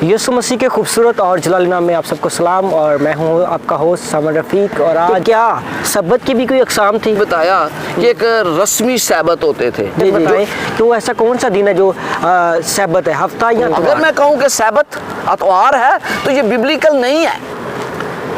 यीशु मसीह के खूबसूरत और जलाली नाम में आप सबको सलाम। और मैं हूँ आपका होस्ट सामर रफ़ीक। और आज क्या सब्बत की भी कोई अक़साम थी? बताया कि एक रस्मी सब्बत होते थे। जी बताएं तो ऐसा कौन सा दिन है जो सब्बत है, हफ्ता या अगर मैं कहूँ कि सब्बत अतवार है तो ये बिब्लिकल नहीं है,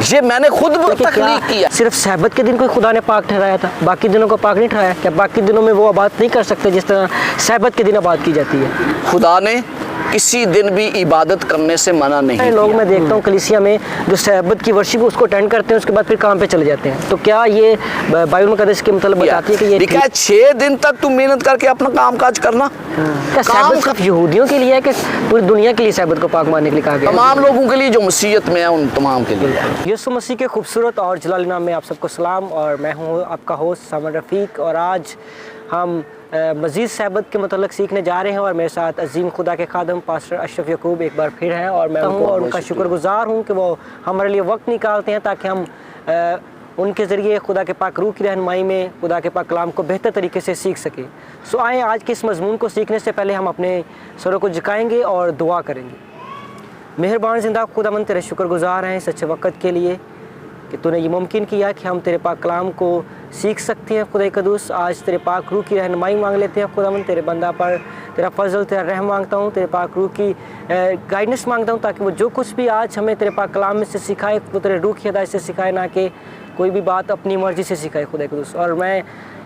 ये मैंने खुद तख्लीक किया। सिर्फ सब्बत के दिन कोई खुदा ने पाक ठहराया था, बाकी दिनों को पाक नहीं ठहराया? क्या बाकी दिनों में वो आबाद नहीं कर सकते जिस तरह सब्बत के दिन आबाद की जाती है? खुदा ने किसी दिन भी इबादत करने से मना नहीं किया। लोग मैं देखता हूँ कलीसिया में जो सब्बत की वर्शिप उसको अटेंड करते हैं, उसके बाद फिर काम पे चले जाते हैं। तो क्या ये बाइबल मुक़द्दस के मतलब बताती है कि ये लिखा है 6 दिन तक तुम मेहनत करके अपना काम काज करना? क्या सब्बत सिर्फ यहूदियों के लिए है कि पूरी दुनिया के लिए सब्बत को पाक मानने के लिए कहा गया? तमाम लोगों के लिए जो मसीहत में है, उन तमाम के लिए। यीशु मसीह के खूबसूरत और जलाली नाम में आप सबको सलाम। और मैं हूँ आपका होस्ट सामर रफ़ीक। और आज हम मज़ीद सब्बत के मतलब सीखने जा रहे हैं और मेरे साथ अजीम खुदा के खादम पास्टर अशरफ यकूब एक बार फिर हैं। और मैं उनका शुक्रगुजार हूँ कि वो हमारे लिए वक्त निकालते हैं ताकि हम उनके ज़रिए खुदा के पाक रूह की रहनुमाई में खुदा के पाक कलाम को बेहतर तरीके से सीख सकें। सो आए आज के इस मज़मून को सीखने से पहले हम अपने सरों को झुकाएंगे और दुआ करेंगे। मेहरबान ज़िंदा खुदावंद तेरे शुक्रगुजार हैं सच्चे वक़्त के लिए कि तूने ये मुमकिन किया कि हम तेरे पाक कलाम को सीख सकते हैं। खुदा कदूस आज तेरे पाक रूह की रहनुमाई मांग लेते हैं। खुदावंद तेरे बंदा पर तेरा फजल तेरा रहम मांगता हूँ, तेरे पाक रूह की गाइडेंस मांगता हूँ ताकि वो जो कुछ भी आज हमें तेरे पाक कलाम में से सिखाए वो तेरे रूह की हिदायत से सिखाए, ना कि कोई भी बात अपनी मर्ज़ी से सिखाए खुदा कदूस। और मैं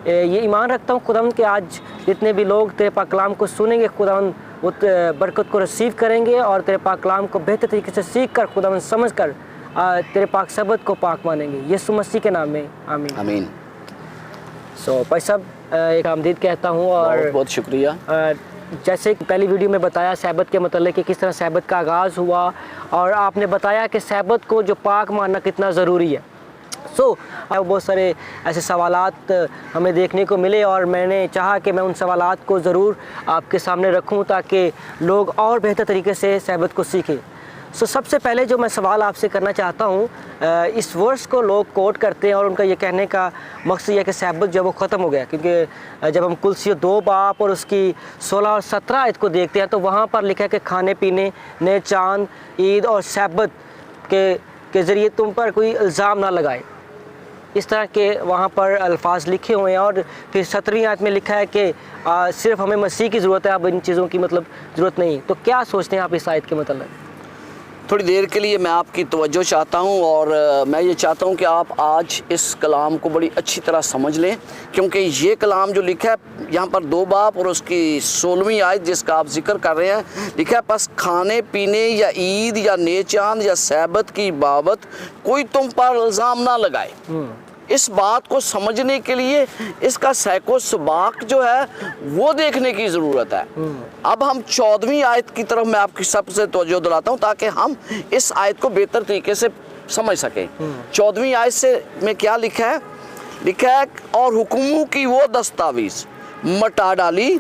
ये ईमान रखता हूँ खुदावंद कि आज जितने भी लोग तेरे पाक कलाम को सुनेंगे खुदावंद वो बरकत को रिसीव करेंगे और तेरे पाक कलाम को बेहतर तरीके से सीख कर खुदावंद समझ कर तेरे पाक सब्बत को पाक मानेंगे। यीशु मसीह के नाम में आमीन आमीन। भाई साहब एक आमदीद कहता हूँ और बहुत बहुत शुक्रिया। जैसे पहली वीडियो में बताया सब्बत के मतलब कि किस तरह सब्बत का आगाज़ हुआ और आपने बताया कि सब्बत को जो पाक मानना कितना ज़रूरी है। बहुत सारे ऐसे सवालात हमें देखने को मिले और मैंने चाहा कि मैं उन सवालात को ज़रूर आपके सामने रखूं ताकि लोग और बेहतर तरीके से सब्बत को सीखें। सबसे पहले जो मैं सवाल आपसे करना चाहता हूँ, इस वर्ष को लोग कोट करते हैं और उनका ये कहने का मकसद यह है कि सब्बत जो वो ख़त्म हो गया, क्योंकि जब हम कुलसी 2 बाब और उसकी 16 और 17 आयत को देखते हैं तो वहाँ पर लिखा है कि खाने पीने, नए चाँद, ईद और सब्बत के ज़रिए तुम पर कोई इल्ज़ाम ना लगाए, इस तरह के वहाँ पर अल्फाज लिखे हुए हैं। और फिर 17वीं आयत में लिखा है कि सिर्फ हमें मसीह की ज़रूरत है, अब इन चीज़ों की मतलब ज़रूरत नहीं। तो क्या सोचते हैं आप इस आयत के मतलब? थोड़ी देर के लिए मैं आपकी तवज्जो चाहता हूँ और मैं ये चाहता हूँ कि आप आज इस कलाम को बड़ी अच्छी तरह समझ लें, क्योंकि ये कलाम जो लिखा है यहाँ पर 2 बाब और उसकी 16वीं आयत जिसका आप जिक्र कर रहे हैं, लिखा है बस खाने पीने या ईद या नए चाँद या सब्बत की बाबत कोई तुम पर इल्ज़ाम ना लगाए। इस बात को समझने के लिए इसका सैको सबाक जो है वो देखने की ज़रूरत है। अब हम 14वीं आयत की तरफ मैं आपकी सबसे तवज्जो दिलाता हूँ ताकि हम इस आयत को बेहतर तरीके से समझ सकें। 14वीं आयत से में क्या लिखा है? लिखा है और हुक्मों की वो दस्तावेज़ मटा डाली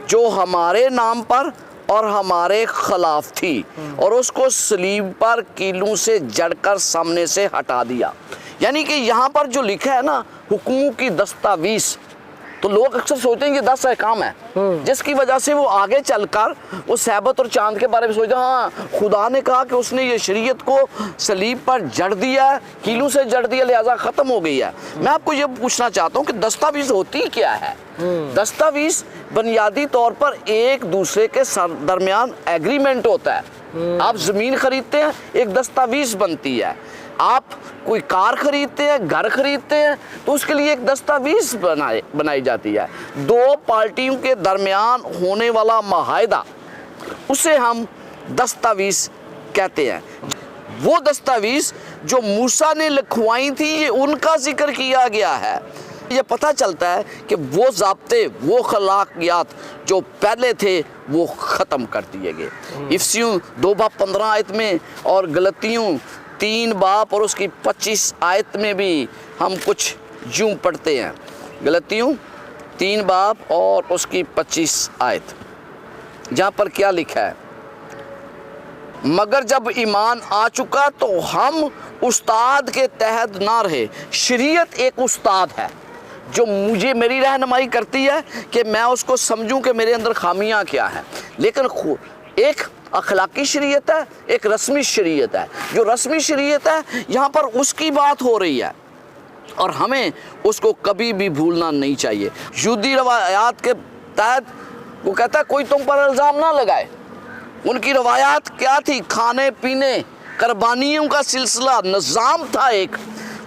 जो हमारे नाम पर और हमारे खिलाफ थी और उसको सलीब पर कीलों से जड़कर सामने से हटा दिया। यानी कि यहाँ पर जो लिखा है ना हुक्मों की दस्तावेज़, तो लोग अक्सर सोचते हैं कि 10 अहकाम है, जिसकी वजह से वो आगे चलकर वो सब्बत और चांद के बारे में सोचते हैं। हाँ, खुदा ने कहा कि उसने ये शरीयत को सलीब पर जड़ दिया है, कीलों से जड़ दिया, लिहाजा ख़त्म हो गई है। मैं आपको ये पूछना चाहता हूँ कि दस्तावेज़ होती क्या है? दस्तावेज़ बुनियादी तौर पर एक दूसरे के दरमियान एग्रीमेंट होता है। आप ज़मीन खरीदते हैं, एक दस्तावेज़ बनती है। आप कोई कार खरीदते हैं, घर खरीदते हैं, तो उसके लिए एक दस्तावेज़ बनाई जाती है। 2 पार्टियों के दरमियान होने वाला माहिदा, उसे हम दस्तावेज़ कहते हैं। वो दस्तावेज़ जो मूसा ने लिखवाई थी, ये उनका जिक्र किया गया है। ये पता चलता है कि वो ज़ाब्ते, वो अखलाकियात जो पहले थे वो ख़त्म कर दिए गए। इफसियों 2 बाब 15 आयत में और गलतियों 3 बाब और उसकी 25 आयत में भी हम कुछ यूँ पढ़ते हैं। गलतियों 3 बाब और उसकी 25 आयत, जहाँ पर क्या लिखा है? मगर जब ईमान आ चुका तो हम उस्ताद के तहत ना रहे। शरीयत एक उस्ताद है जो मुझे मेरी रहनुमाई करती है कि मैं उसको समझूं कि मेरे अंदर खामियां क्या हैं, लेकिन एक अखलाकी शरीयत है, एक रस्मी शरीयत है। जो रस्मी शरीयत है यहाँ पर उसकी बात हो रही है और हमें उसको कभी भी भूलना नहीं चाहिए। यहूदी रवायात के तहत वो कहता है कोई तुम पर इल्ज़ाम ना लगाए। उनकी रवायात क्या थी? खाने पीने, कुर्बानियों का सिलसिला, निज़ाम था एक,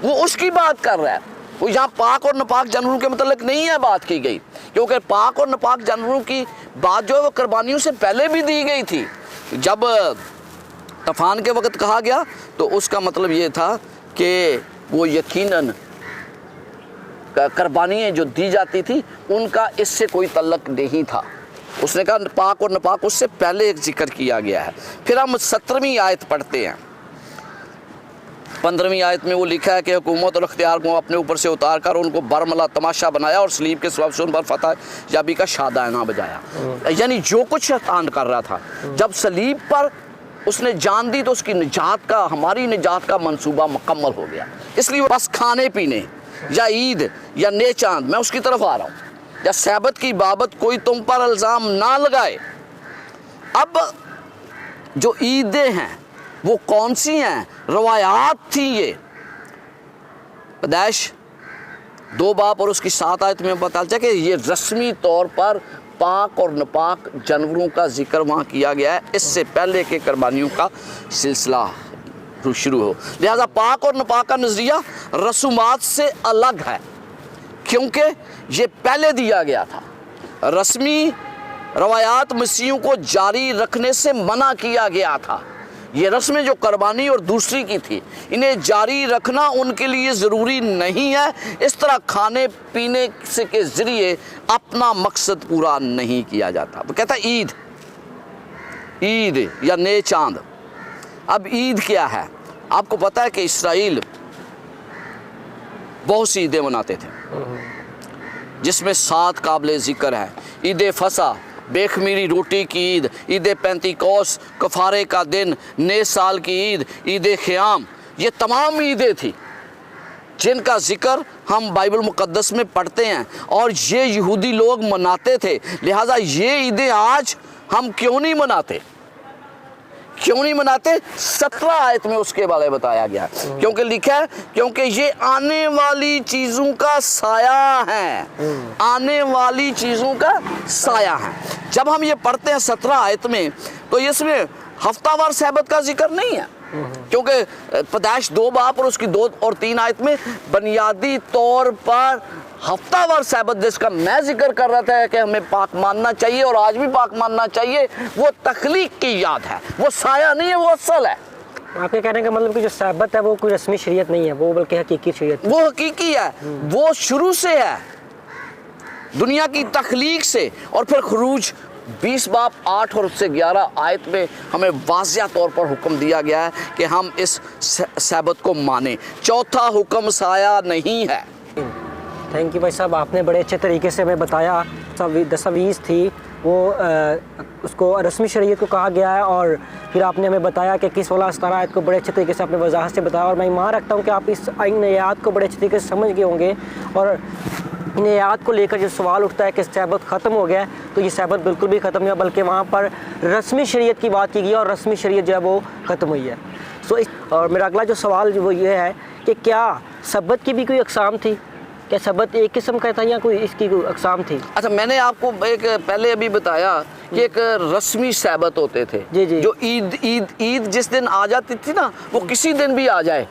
वो उसकी बात कर रहा है। वो यहाँ पाक और नापाक जानवरों के मतलब नहीं है बात की गई, क्योंकि पाक और नापाक जानवरों की बात जो है वो कुर्बानियों से पहले भी दी गई थी। जब तूफान के वक्त कहा गया तो उसका मतलब ये था कि वो यकीनन कुर्बानियाँ जो दी जाती थी उनका इससे कोई तल्लक नहीं था। उसने कहा पाक और नापाक उससे पहले एक जिक्र किया गया है। फिर हम 17वीं आयत पढ़ते हैं। 15वीं आयत में वो लिखा है कि हुकूमत और अख्तियार को अपने ऊपर से उतार कर उनको बरमला तमाशा बनाया और सलीब के सबब से उन पर फतह याबी का शादाना बजाया। यानी जो कुछ शैतान कर रहा था, जब सलीब पर उसने जान दी तो उसकी निजात का, हमारी निजात का मंसूबा मुकम्मल हो गया। इसलिए बस खाने पीने या ईद या नए चांद, मैं उसकी तरफ आ रहा हूँ, या सैबत की बाबत कोई तुम पर इल्ज़ाम ना लगाए। अब जो ईदें हैं वो कौन सी हैं? रवायात थी ये। पैदाइश 2 बाब और उसकी 7 आयत में पता चला कि ये रस्मी तौर पर पाक और नापाक जानवरों का जिक्र वहाँ किया गया है, इससे पहले के कुर्बानियों का सिलसिला शुरू हो। लिहाजा पाक और नापाक का नज़रिया रसूमात से अलग है, क्योंकि ये पहले दिया गया था। रस्मी रवायात मसीहों को जारी रखने से मना किया गया था। ये रस्में जो कुर्बानी और दूसरी की थी, इन्हें जारी रखना उनके लिए ज़रूरी नहीं है। इस तरह खाने पीने से के ज़रिए अपना मकसद पूरा नहीं किया जाता। वो कहता है ईद या नए चांद। अब ईद क्या है? आपको पता है कि इसराइल बहुत सी ईदें मनाते थे, जिसमें 7 काबिल ज़िक्र है। ईद फसा, बेखमीरी रोटी की ईद, ईद पेंतिकोस, कफारे का दिन, नए साल की ईद, ईद ख़याम, ये तमाम ईदें थी जिनका ज़िक्र हम बाइबल मुक़द्दस में पढ़ते हैं और ये यहूदी लोग मनाते थे। लिहाजा ये ईदें आज हम क्यों नहीं मनाते? 17 आयत में उसके बारे में बताया गया, क्योंकि लिखा है क्योंकि ये आने वाली चीज़ों का साया है। आने वाली चीज़ों का साया है। जब हम ये पढ़ते हैं 17 आयत में, तो इसमें हफ्तावार सैबत का जिक्र नहीं है, क्योंकि पैदाइश 2 बाब और उसकी 2 और 3 आयत में बुनियादी तौर पर हफ्तावार सैबत जिसका मैं जिक्र कर रहा था कि हमें पाक मानना चाहिए और आज भी पाक मानना चाहिए, वो तख्लीक की याद है, वो साया नहीं है, वो असल है। आपके कहने का मतलब कि जो सैबत है वो कोई रस्मी शरीयत नहीं है, वो बल्कि हकीकी शरीयत, वो हकीकी है, वो शुरू से है, दुनिया की तख्लीक से। और फिर खुरूज 20 बाब 8 और उससे 11 आयत में हमें वाज़िया तौर पर हुक्म दिया गया है कि हम इस सैबत को माने। चौथा हुक्म साया नहीं है। थैंक यू भाई साहब, आपने बड़े अच्छे तरीके से हमें बताया। दस्तावेज़ थी वो उसको रस्मी शरीयत को कहा गया है, और फिर आपने हमें बताया कि किस 16-17 आयत को बड़े अच्छे तरीके से आपने वजाहत से बताया। और मैं ईमान रखता हूँ कि आप इस इन आयत को बड़े अच्छे तरीके से समझ गए होंगे। और इन आयत को लेकर जो सवाल उठता है कि सैबत ख़त्म हो गया है, तो ये सैबत बिल्कुल भी ख़त्म नहीं हुआ, बल्कि वहाँ पर रस्मी शरीयत की बात की गई और रस्मी शरीयत जो है वो ख़त्म हुई है। और मेरा अगला जो सवाल वो ये है कि क्या सब्बत की भी कोई अक़साम थी? क्या सब्बत एक किस्म का था या कोई इसकी कोई अक़साम थी? अच्छा, मैंने आपको एक पहले अभी बताया कि एक रस्मी सैबत होते थे। जी जी। जो ईद जिस दिन आ जाती थी ना, वो किसी दिन भी आ जाए।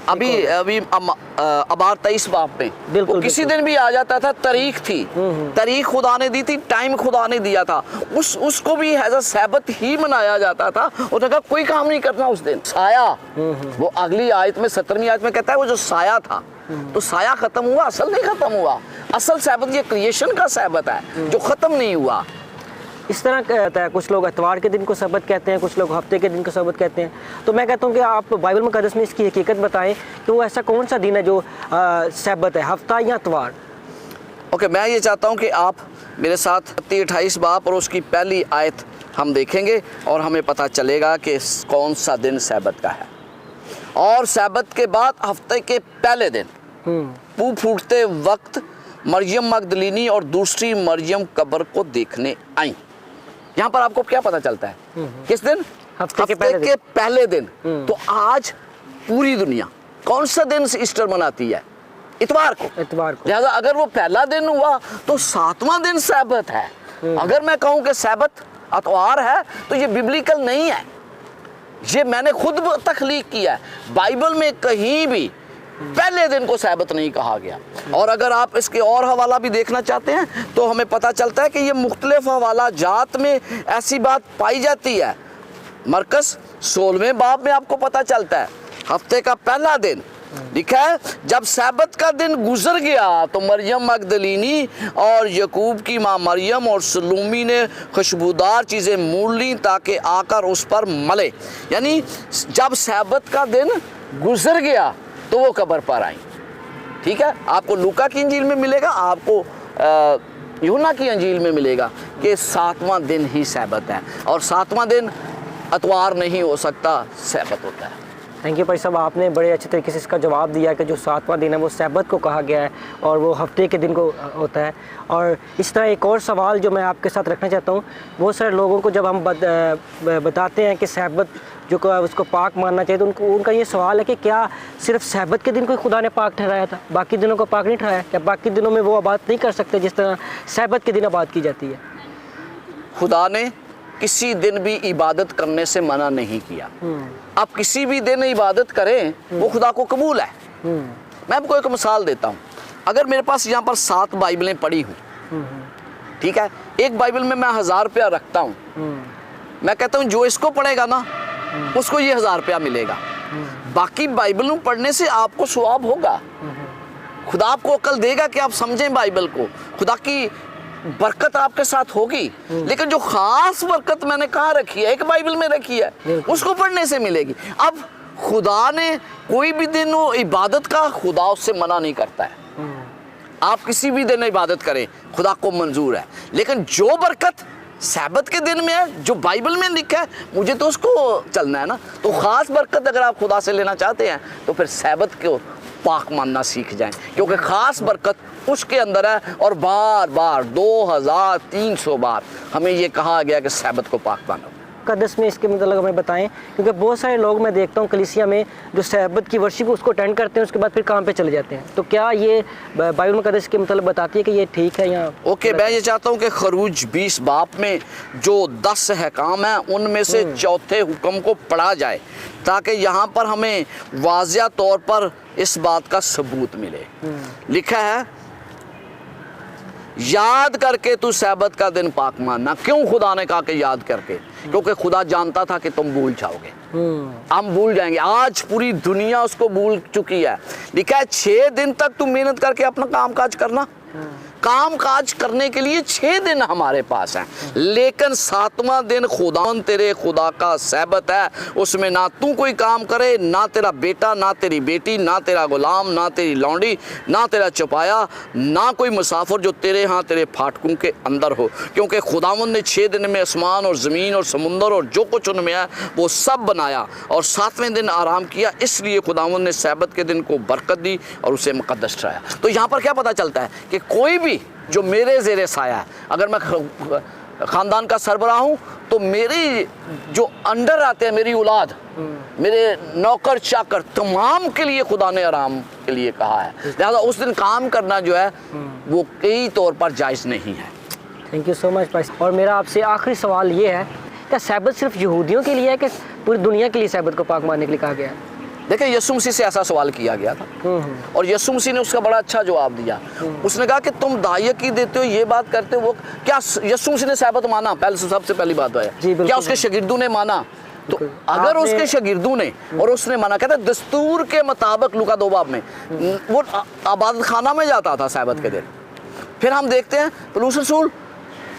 अभी अबार 23 बाब में वो किसी दिन भी आ जाता था। तारीख थी, तारीख खुदा ने दी थी, टाइम खुदा ने दिया था, उसको भी एज अ सैबत ही मनाया जाता था। उसने कहा कोई काम नहीं करना उस दिन। साया, वो अगली आयत में 17वीं आयत में कहता है वो जो साया था, तो साया खत्म हुआ, असल नहीं खत्म हुआ। असल सैबत ये क्रिएशन का सैबत है जो खत्म नहीं हुआ। इस तरह कहता है, कुछ लोग इतवार के दिन को सब्बत कहते हैं, कुछ लोग हफ्ते के दिन को सब्बत कहते हैं। तो मैं कहता हूँ कि आप बाइबल मुक़द्दस में इसकी हकीकत बताएं कि वो ऐसा कौन सा दिन है जो सब्बत है, हफ्ता या इतवार? ओके, मैं ये चाहता हूँ कि आप मेरे साथ 28 बाब और उसकी पहली आयत हम देखेंगे और हमें पता चलेगा कि कौन सा दिन सब्बत का है। और सब्बत के बाद हफ्ते के पहले दिन पू फूटते वक्त मरियम मगदलीनी और दूसरी मरियम कब्र को देखने आई। यहाँ पर आपको क्या पता चलता है? किस दिन? हफ्ते के पहले दिन। तो आज पूरी दुनिया कौन सा दिन ईस्टर मनाती है? इतवार को। लिहाजा अगर वो पहला दिन हुआ तो 7वां दिन सैबत है। अगर मैं कहूं कि सैबत इतवार है तो ये बिब्लिकल नहीं है, ये मैंने खुद तख्लीक किया है। बाइबल में कहीं भी पहले दिन को सैबत नहीं कहा गया। और अगर आप इसके और हवाला भी देखना चाहते हैं तो हमें पता चलता है कि ये मुख्तलिफ हवाला जात में ऐसी बात पाई जाती है। मरकस 16वें बाब में आपको पता चलता है, हफ्ते का पहला दिन लिखा है, जब सैबत का दिन गुजर गया तो मरियम मगदलीनी और यकूब की माँ मरियम और सलूमी ने खुशबूदार चीज़ें मूल ली ताकि आकर उस पर मले। यानी जब सैबत का दिन गुजर गया तो वो कब्र पर आई। ठीक है, आपको लूका की इंजील में मिलेगा, आपको यूहन्ना की इंजील में मिलेगा कि 7वां दिन ही सैबत है, और 7वां दिन इतवार नहीं हो सकता, सैबत होता है। थैंक यू भाई साहब, आपने बड़े अच्छे तरीके से इसका जवाब दिया कि जो 7वां दिन है वो सैबत को कहा गया है और वो हफ्ते के दिन को होता है। और इस तरह एक और सवाल जो मैं आपके साथ रखना चाहता हूँ, बहुत सारे लोगों को जब हम बताते हैं कि सैबत जो उसको पाक मानना चाहिए, तो उनका ये सवाल है कि क्या सिर्फ सैबत के दिन को खुदा ने पाक ठहराया था, बाकी दिनों को पाक नहीं ठहराया? क्या बाकी दिनों में वो आबाद नहीं कर सकते जिस तरह सैबत के दिन आबाद की जाती है? खुदा ने किसी दिन भी इबादत करने से मना नहीं किया। आप किसी भी दिन इबादत करें वो खुदा को कबूल है। मैं आपको एक मिसाल देता हूँ। अगर मेरे पास यहाँ पर 7 बाइबलें पड़ी हूँ, ठीक है, एक बाइबल में मैं 1000 रुपया रखता हूँ, मैं कहता हूँ जो इसको पढ़ेगा ना उसको ये 1000 रुपया मिलेगा। बाकी बाइबलों पढ़ने से आपको सवाब होगा, खुदा आपको अक्ल देगा कि आप समझें बाइबल को, खुदा की बरकत आपके साथ होगी। लेकिन जो खास बरकत मैंने कहाँ रखी है, एक बाइबल में रखी है, उसको पढ़ने से मिलेगी। अब खुदा ने कोई भी दिन वो इबादत का, खुदा उससे मना नहीं करता है। आप किसी भी दिन इबादत करें, खुदा को मंजूर है। लेकिन जो बरकत सैबत के दिन में है, जो बाइबल में लिखा है, मुझे तो उसको चलना है ना। तो खास बरकत अगर आप खुदा से लेना चाहते हैं तो फिर सैबत को पाक मानना सीख जाएं, क्योंकि खास बरकत उसके अंदर है। और बार बार 2300 बार हमें ये कहा गया कि सैबत को पाक मानो। मुकद्दस में इसके मतलब हमें बताएं, क्योंकि बहुत सारे लोग मैं देखता हूँ कलीसिया में जो सैबत की वर्शिप उसको अटेंड करते हैं, उसके बाद फिर काम पे चले जाते हैं। तो क्या ये बाइबल मुकद्दस के मतलब बताती है कि ये ठीक है या? ओके, मैं ये चाहता हूँ कि खरूज 20 बाब में जो 10 अहकाम हैं उनमें से चौथे हुक्म को पढ़ा जाए, ताकि यहाँ पर हमें वाज़िया तौर पर इस बात का सबूत मिले। लिखा है, याद करके तू सैबत का दिन पाक मानना। क्यों खुदा ने कहा कि याद करके? क्योंकि खुदा जानता था कि तुम भूल जाओगे। हम भूल जाएंगे, आज पूरी दुनिया उसको भूल चुकी है। लिखा है 6 दिन तक तू मेहनत करके अपना काम काज करना। काम काज करने के लिए 6 दिन हमारे पास हैं, लेकिन 7वां दिन खुदावन तेरे खुदा का सैबत है। उसमें ना तू कोई काम करे, ना तेरा बेटा, ना तेरी बेटी, ना तेरा गुलाम, ना तेरी लौंडी, ना तेरा चपाया, ना कोई मुसाफिर जो तेरे यहाँ तेरे फाटकों के अंदर हो। क्योंकि खुदावन ने 6 दिन में आसमान और ज़मीन और समुंदर और जो कुछ उनमें है वो सब बनाया, और 7वें दिन आराम किया। इसलिए खुदावन ने सैबत के दिन को बरकत दी और उसे मुकद्दस ठहराया। तो यहाँ पर क्या पता चलता है कि कोई भी जो मेरे ज़ेरे साया है, अगर मैं ख़ानदान का सरबराह हूँ तो मेरी जो अंडर आते हैं, मेरी औलाद, मेरे नौकर चाकर, तमाम के लिए खुदा ने आराम के लिए कहा है। लिहाजा उस दिन काम करना जो है वो कई तौर पर जायज़ नहीं है। थैंक यू सो मच भाई। और मेरा आपसे आखिरी सवाल ये है, क्या सैबत सिर्फ यहूदियों के लिए है कि पूरी दुनिया के लिए सैबत को पाक मानने के लिए कहा गया है? देखिए, यीशु मसीह से ऐसा सवाल किया गया था और यीशु मसीह ने उसका बड़ा अच्छा जवाब दिया। उसने कहा कि तुम दायकी देते हो, ये बात करते हो। क्या यीशु मसीह ने सैबत माना? सबसे पहली बात है, क्या उसके शागिर्दों ने माना? तो अगर उसके शागिर्दों ने और उसने माना, कहते दस्तूर के मुताबिक लूका 2 बाब में वो इबादत खाना में जाता था सैबत के दिन। फिर हम देखते हैं पौलुस रसूल,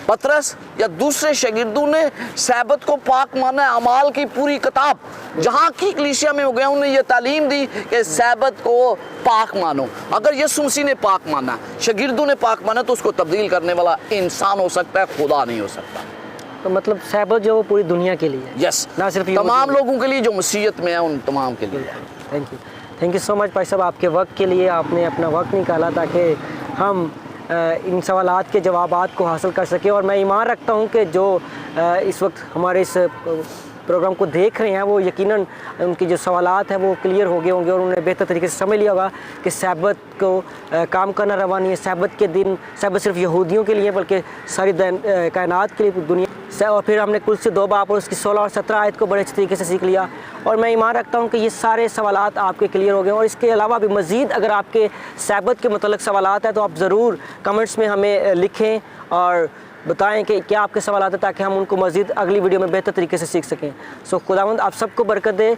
पतरस या दूसरे शागिर्दों ने सैबत को पाक माना। अमाल की पूरी किताब जहाँ की कलीसिया में हो गया, उन्होंने ये तालीम दी कि सैबत को पाक मानो। अगर यीशु मसीह ने पाक माना, शागिर्दों ने पाक माना, तो उसको तब्दील करने वाला इंसान हो सकता है, खुदा नहीं हो सकता। तो मतलब सैबत जो वो पूरी दुनिया के लिए? यस, ना सिर्फ तमाम लोगों के लिए जो मसीहत में है, उन तमाम के लिए। थैंक यू सो मच भाई साहब, आपके वक्त के लिए। आपने अपना वक्त निकाला ताकि हम इन सवालात के जवाबात को हासिल कर सके। और मैं ईमान रखता हूँ कि जो इस वक्त हमारे इस प्रोग्राम को देख रहे हैं वो यकीनन उनकी जो सवालात हैं वो क्लियर हो गए होंगे और उन्होंने बेहतर तरीके से समझ लिया होगा कि सब्त को काम करना रवा नहीं है। सब्त के दिन सब्त सिर्फ यहूदियों के लिए बल्कि सारी कायनात के लिए दुनिया से। और फिर हमने कुल से 2 बाब और उसकी 16 और 17 आयत को बड़े अच्छे तरीके से सीख लिया और मैं ईमान रखता हूँ कि ये सारे सवालात आपके क्लियर हो गए। और इसके अलावा भी मज़ीद अगर आपके सब्त के मतलब सवालात हैं तो आप ज़रूर कमेंट्स में हमें लिखें और बताएं कि क्या आपके सवाल आते हैं ताकि हम उनको मज़ीद अगली वीडियो में बेहतर तरीके से सीख सकें। सो खुदावंद आप सबको बरकत दे।